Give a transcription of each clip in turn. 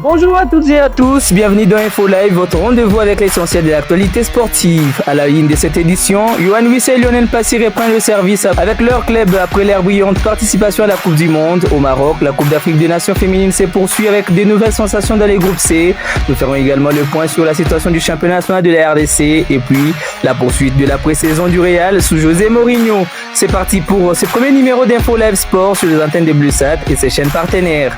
Bonjour à toutes et à tous, bienvenue dans Info Live, votre rendez-vous avec l'essentiel de l'actualité sportive. À la ligne de cette édition, Yohan Wissa et Lionel Passy reprennent le service avec leur club après leur brillante participation à la Coupe du Monde. Au Maroc, la Coupe d'Afrique des Nations féminines se poursuit avec de nouvelles sensations dans les groupes C. Nous ferons également le point sur la situation du championnat national de la RDC et puis la poursuite de la pré-saison du Real sous José Mourinho. C'est parti pour ce premier numéro d'Info Live Sport sur les antennes de Bluesat et ses chaînes partenaires.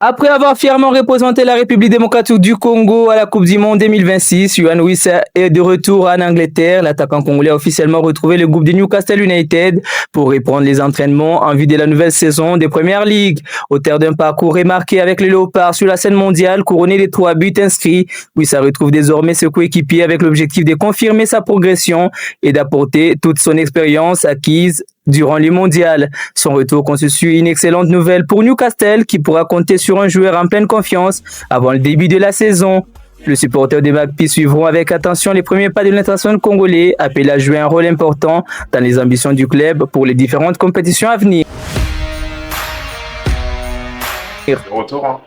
Après avoir fièrement représenté la République démocratique du Congo à la Coupe du Monde 2026, Yohan Wissa est de retour en Angleterre. L'attaquant congolais a officiellement retrouvé le groupe de Newcastle United pour reprendre les entraînements en vue de la nouvelle saison des Premières Ligues. Au terme d'un parcours remarqué avec les Léopards sur la scène mondiale, couronné des 3 buts inscrits, Wissa retrouve désormais ce coéquipier avec l'objectif de confirmer sa progression et d'apporter toute son expérience acquise durant les mondiales. Son retour constitue une excellente nouvelle pour Newcastle qui pourra compter sur un joueur en pleine confiance avant le début de la saison. Les supporters des Magpies suivront avec attention les premiers pas de l'international congolais, appelé à jouer un rôle important dans les ambitions du club pour les différentes compétitions à venir. Retour, hein.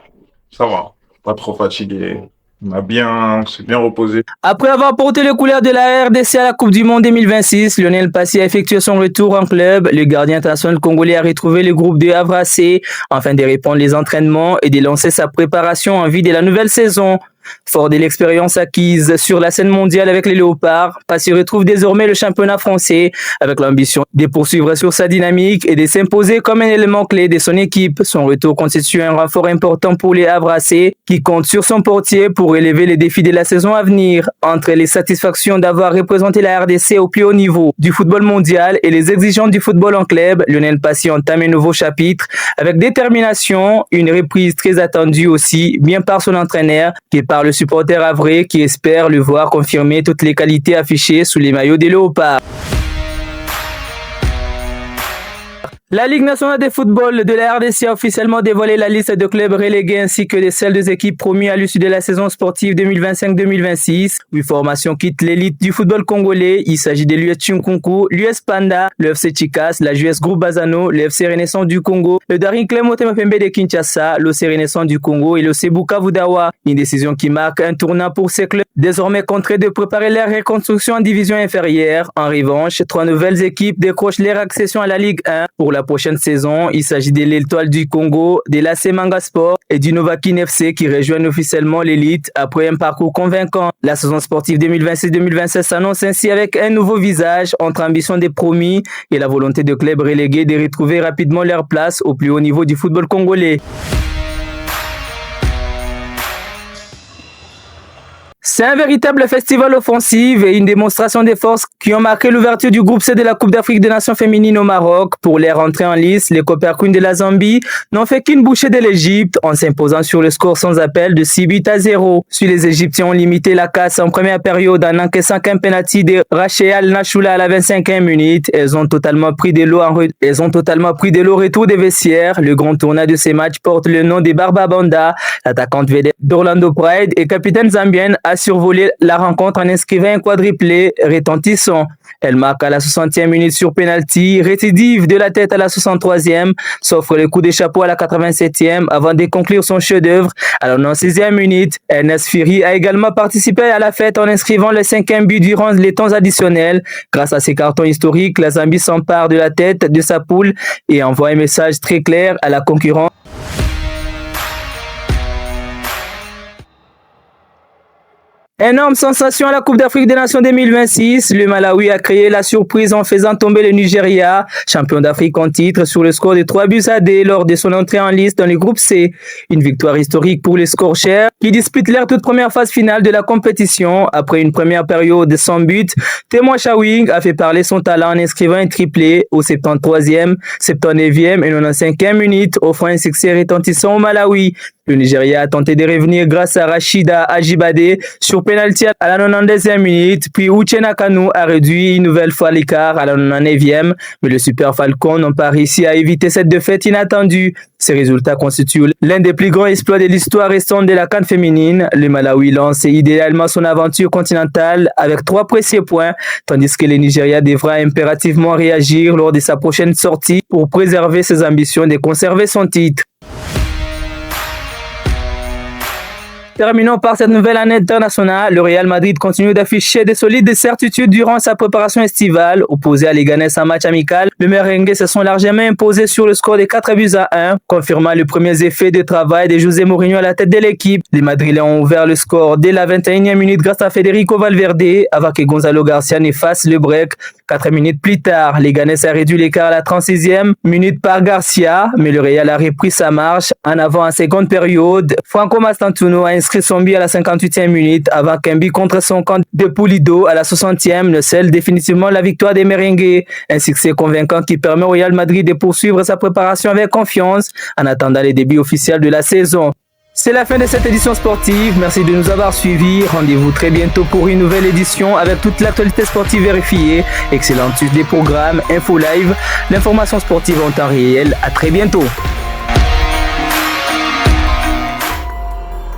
Ça va, pas trop fatigué. On s'est bien reposé. Après avoir porté les couleurs de la RDC à la Coupe du Monde 2026, Lionel Passy a effectué son retour en club. Le gardien international congolais a retrouvé le groupe de Havre AC afin de répondre les entraînements et de lancer sa préparation en vue de la nouvelle saison. Fort de l'expérience acquise sur la scène mondiale avec les Léopards, Passy retrouve désormais le championnat français avec l'ambition de poursuivre sur sa dynamique et de s'imposer comme un élément clé de son équipe. Son retour constitue un renfort important pour les Havre AC qui compte sur son portier pour élever les défis de la saison à venir. Entre les satisfactions d'avoir représenté la RDC au plus haut niveau du football mondial et les exigences du football en club, Lionel Passy entame un nouveau chapitre avec détermination, une reprise très attendue aussi, bien par son entraîneur qui est par le supporter havrais qui espère le voir confirmer toutes les qualités affichées sous les maillots des Léopards. La Ligue nationale de football de la RDC a officiellement dévoilé la liste de clubs relégués ainsi que de celles des équipes promues à l'issue de la saison sportive 2025-2026. 8 formations quittent l'élite du football congolais. Il s'agit de l'US Tchunkunku, l'US Panda, le FC Chikas, la JS Groupe Bazano, le FC Renaissance du Congo, le Daring Club Motema Pembe de Kinshasa, l'OC Renaissance du Congo et l'OC Bukavu Dawa. Une décision qui marque un tournant pour ces clubs, désormais contraints de préparer leur reconstruction en division inférieure. En revanche, 3 nouvelles équipes décrochent leur accession à la Ligue 1 pour la prochaine saison. Il s'agit de l'Étoile du Congo, de l'AC Manga Sport et du Novakin FC qui rejoignent officiellement l'élite après un parcours convaincant. La saison sportive 2026-2027 s'annonce ainsi avec un nouveau visage entre ambition des promis et la volonté de clubs relégués de retrouver rapidement leur place au plus haut niveau du football congolais. C'est un véritable festival offensif et une démonstration des forces qui ont marqué l'ouverture du groupe C de la Coupe d'Afrique des Nations féminines au Maroc. Pour les rentrées en lice, les Copper Queens de la Zambie n'ont fait qu'une bouchée de l'Égypte en s'imposant sur le score sans appel de 6-0. Puis les Égyptiens ont limité la casse en première période en encaissant qu'un penalty de Rachel Al-Nachoula à la 25e minute. Elles ont totalement pris de l'eau au retour des vestiaires. Le grand tournoi de ces matchs porte le nom de Barba Banda, l'attaquante vedette d'Orlando Pride et capitaine zambienne a survolé la rencontre en inscrivant un quadruplé retentissant. Elle marque à la 60e minute sur penalty, récidive de la tête à la 63e, s'offre le coup de chapeau à la 87e avant de conclure son chef-d'œuvre à la 96e minute. Ernest Firi a également participé à la fête en inscrivant le 5e but durant les temps additionnels. Grâce à ces cartons historiques, la Zambie s'empare de la tête de sa poule et envoie un message très clair à la concurrence. Énorme sensation à la Coupe d'Afrique des Nations 2026. Le Malawi a créé la surprise en faisant tomber le Nigeria, champion d'Afrique en titre, sur le score de 3-2 lors de son entrée en liste dans le groupe C. Une victoire historique pour les Scorchers qui disputent leur toute première phase finale de la compétition. Après une première période sans but, Temoa Chawing a fait parler son talent en inscrivant un triplé au 73e, 79e et 95e minute, offrant un succès retentissant au Malawi. Le Nigeria a tenté de revenir grâce à Rachida Ajibade sur pénalty à la 92e minute, puis Uche Nakanu a réduit une nouvelle fois l'écart à la 99e, mais les Super Falcons n'ont pas réussi à éviter cette défaite inattendue. Ces résultats constituent l'un des plus grands exploits de l'histoire récente de la CAN féminine. Le Malawi lance idéalement son aventure continentale avec 3 précieux points, tandis que le Nigeria devra impérativement réagir lors de sa prochaine sortie pour préserver ses ambitions de conserver son titre. Terminons par cette nouvelle année internationale. Le Real Madrid continue d'afficher de solides certitudes durant sa préparation estivale. Opposé à Leganés en match amical, les merengues se sont largement imposés sur le score de 4-1, confirmant les premiers effets de travail de José Mourinho à la tête de l'équipe. Les Madrilèns ont ouvert le score dès la 21e minute grâce à Federico Valverde, avant que Gonzalo Garcia n'efface le break. 4 minutes plus tard, Leganés a réduit l'écart à la 36e minute par Garcia, mais le Real a repris sa marche en avant en seconde période. Franco Mastantuono a inscrit son but à la 58e minute avant qu'un but contre son camp de Pulido à la 60e ne scelle définitivement la victoire des merengues. Un succès convaincant qui permet au Real Madrid de poursuivre sa préparation avec confiance en attendant les débuts officiels de la saison. C'est la fin de cette édition sportive. Merci de nous avoir suivis. Rendez-vous très bientôt pour une nouvelle édition avec toute l'actualité sportive vérifiée. Excellente suite des programmes, info live, l'information sportive en temps réel. À très bientôt.